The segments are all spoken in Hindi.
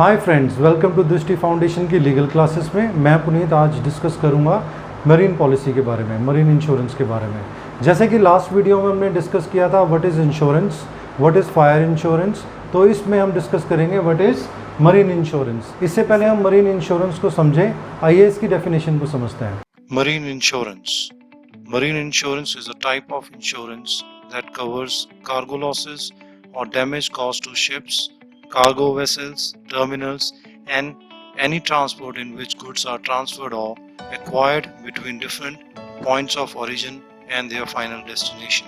हाय फ्रेंड्स, वेलकम टू दृष्टि फाउंडेशन की लीगल क्लासेस में। मैं पुनीत आज डिस्कस करूंगा मरीन पॉलिसी के बारे में, मरीन इंश्योरेंस के बारे में। जैसे कि लास्ट वीडियो में हमने डिस्कस किया था what is insurance, what is fire insurance, तो इसमें हम डिस्कस करेंगे व्हाट इज़ मरीन इंश्योरेंस। इससे पहले हम मरीन इंश्योरेंस को समझें, आइए इसकी डेफिनेशन को समझते हैं। Marine insurance. Marine insurance is a type of insurance that covers cargo losses or damage caused to ships, cargo vessels, terminals, and any transport in which goods are transferred or acquired between different points of origin and their final destination.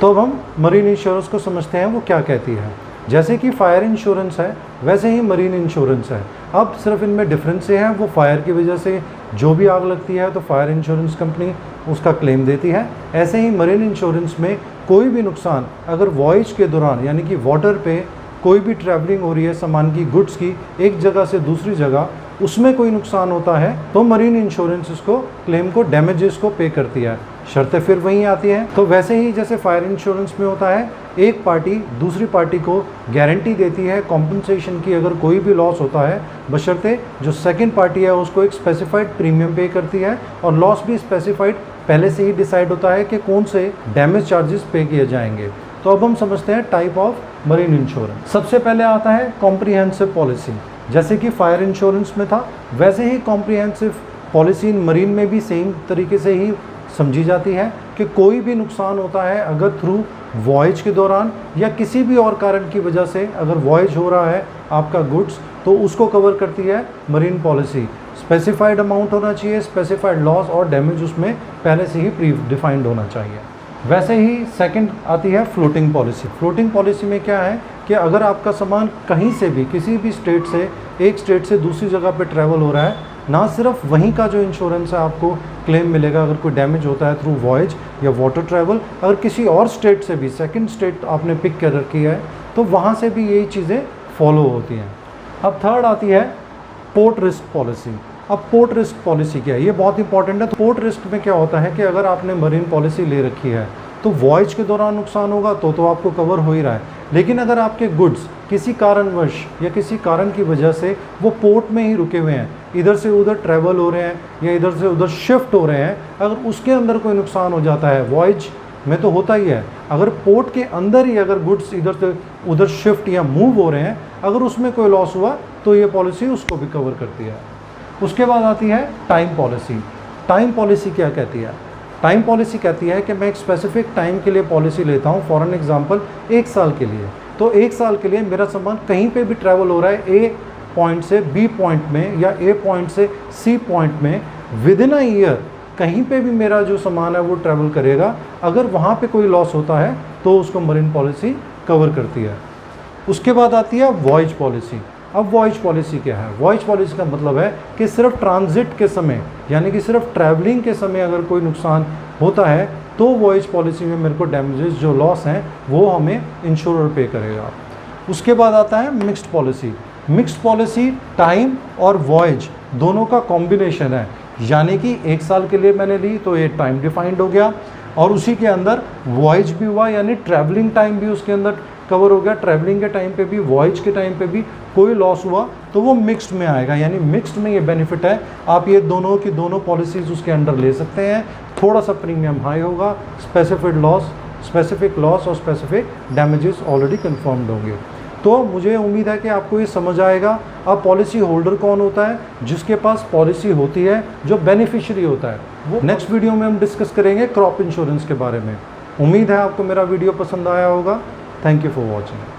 तो अब हम मरीन इंश्योरेंस को समझते हैं वो क्या कहती है। जैसे कि फायर इंश्योरेंस है वैसे ही मरीन इंश्योरेंस है। अब सिर्फ इनमें डिफरेंस ये है, वो फायर की वजह से जो भी आग लगती है तो फायर इंश्योरेंस कंपनी उसका क्लेम देती है। ऐसे ही मरीन इंश्योरेंस में कोई भी नुकसान अगर वॉयज के दौरान यानी कि वाटर पे कोई भी ट्रैवलिंग हो रही है सामान की, गुड्स की, एक जगह से दूसरी जगह, उसमें कोई नुकसान होता है तो मरीन इंश्योरेंस इसको क्लेम को, डैमेजेस को पे करती है। शर्तें फिर वहीं आती हैं। तो वैसे ही जैसे फायर इंश्योरेंस में होता है, एक पार्टी दूसरी पार्टी को गारंटी देती है कॉम्पनसेशन की अगर कोई भी लॉस होता है, बशर्ते जो सेकंड पार्टी है उसको एक स्पेसिफाइड प्रीमियम पे करती है और लॉस भी स्पेसिफाइड पहले से ही डिसाइड होता है कि कौन से डैमेज चार्जेस पे किए जाएंगे। तो अब हम समझते हैं टाइप ऑफ मरीन इंश्योरेंस। सबसे पहले आता है कॉम्प्रिहेंसिव पॉलिसी। जैसे कि फायर इंश्योरेंस में था वैसे ही कॉम्प्रिहेंसिव पॉलिसी मरीन में भी सेम तरीके से ही समझी जाती है कि कोई भी नुकसान होता है अगर थ्रू वॉयज के दौरान या किसी भी और कारण की वजह से अगर वॉयज हो रहा है आपका गुड्स, तो उसको कवर करती है मरीन पॉलिसी। स्पेसिफाइड अमाउंट होना चाहिए, स्पेसिफाइड लॉस और डैमेज उसमें पहले से ही प्री डिफाइंड होना चाहिए। वैसे ही सेकंड आती है फ्लोटिंग पॉलिसी। फ्लोटिंग पॉलिसी में क्या है कि अगर आपका सामान कहीं से भी, किसी भी स्टेट से, एक स्टेट से दूसरी जगह पे ट्रैवल हो रहा है, ना सिर्फ वहीं का जो इंश्योरेंस है आपको क्लेम मिलेगा अगर कोई डैमेज होता है थ्रू वॉयज या वाटर ट्रैवल, अगर किसी और स्टेट से भी, सेकंड स्टेट आपने पिक कर रखी है तो वहाँ से भी यही चीज़ें फॉलो होती हैं। अब थर्ड आती है पोर्ट रिस्क पॉलिसी। अब पोर्ट रिस्क पॉलिसी क्या है, ये बहुत इंपॉर्टेंट है। तो पोर्ट रिस्क में क्या होता है कि अगर आपने मरीन पॉलिसी ले रखी है तो वॉयज के दौरान नुकसान होगा तो आपको कवर हो ही रहा है, लेकिन अगर आपके गुड्स किसी कारणवश या किसी कारण की वजह से वो पोर्ट में ही रुके हुए हैं, इधर से उधर ट्रैवल हो रहे हैं या इधर से उधर शिफ्ट हो रहे हैं, अगर उसके अंदर कोई नुकसान हो जाता है, वॉयज में तो होता ही है, अगर पोर्ट के अंदर ही अगर गुड्स इधर से उधर शिफ्ट या मूव हो रहे हैं, अगर उसमें कोई लॉस हुआ तो ये पॉलिसी उसको भी कवर करती है। उसके बाद आती है टाइम पॉलिसी। टाइम पॉलिसी क्या कहती है? टाइम पॉलिसी कहती है कि मैं एक स्पेसिफिक टाइम के लिए पॉलिसी लेता हूँ, फॉर एन एग्जांपल 1 साल के लिए। तो 1 साल के लिए मेरा सामान कहीं पे भी ट्रैवल हो रहा है, ए पॉइंट से बी पॉइंट में या ए पॉइंट से सी पॉइंट में, विद इन अ ईयर कहीं पे भी मेरा जो सामान है वो ट्रैवल करेगा। अगर वहाँ पे कोई लॉस होता है तो उसको मरीन पॉलिसी कवर करती है। उसके बाद आती है वॉयज पॉलिसी। अब वॉयज पॉलिसी क्या है? वॉयज पॉलिसी का मतलब है कि सिर्फ ट्रांजिट के समय यानी कि सिर्फ ट्रैवलिंग के समय अगर कोई नुकसान होता है तो वॉयज पॉलिसी में मेरे को डैमेजेस जो लॉस हैं वो हमें इंश्योरर पे करेगा। उसके बाद आता है mixed policy. Mixed policy time और वॉयज दोनों का कॉम्बिनेशन है, यानी कि 1 साल के लिए मैंने ली तो ये टाइम डिफाइंड हो गया और उसी के अंदर वॉयज भी हुआ, यानी ट्रैवलिंग टाइम भी उसके अंदर कवर हो गया। ट्रैवलिंग के टाइम पे भी, वॉयज के टाइम पे भी कोई लॉस हुआ तो वो मिक्स्ड में आएगा, यानी मिक्स्ड में ये बेनिफिट है, आप ये दोनों की दोनों पॉलिसीज़ उसके अंडर ले सकते हैं। थोड़ा सा प्रीमियम हाई होगा, स्पेसिफिक लॉस और स्पेसिफिक डैमेजेस ऑलरेडी कंफर्म्ड होंगे। तो मुझे उम्मीद है कि आपको ये समझ आएगा। अब पॉलिसी होल्डर कौन होता है? जिसके पास पॉलिसी होती है, जो बेनिफिशियरी होता है। वो नेक्स्ट वीडियो में हम डिस्कस करेंगे क्रॉप इंश्योरेंस के बारे में। उम्मीद है आपको मेरा वीडियो पसंद आया होगा। Thank you for watching.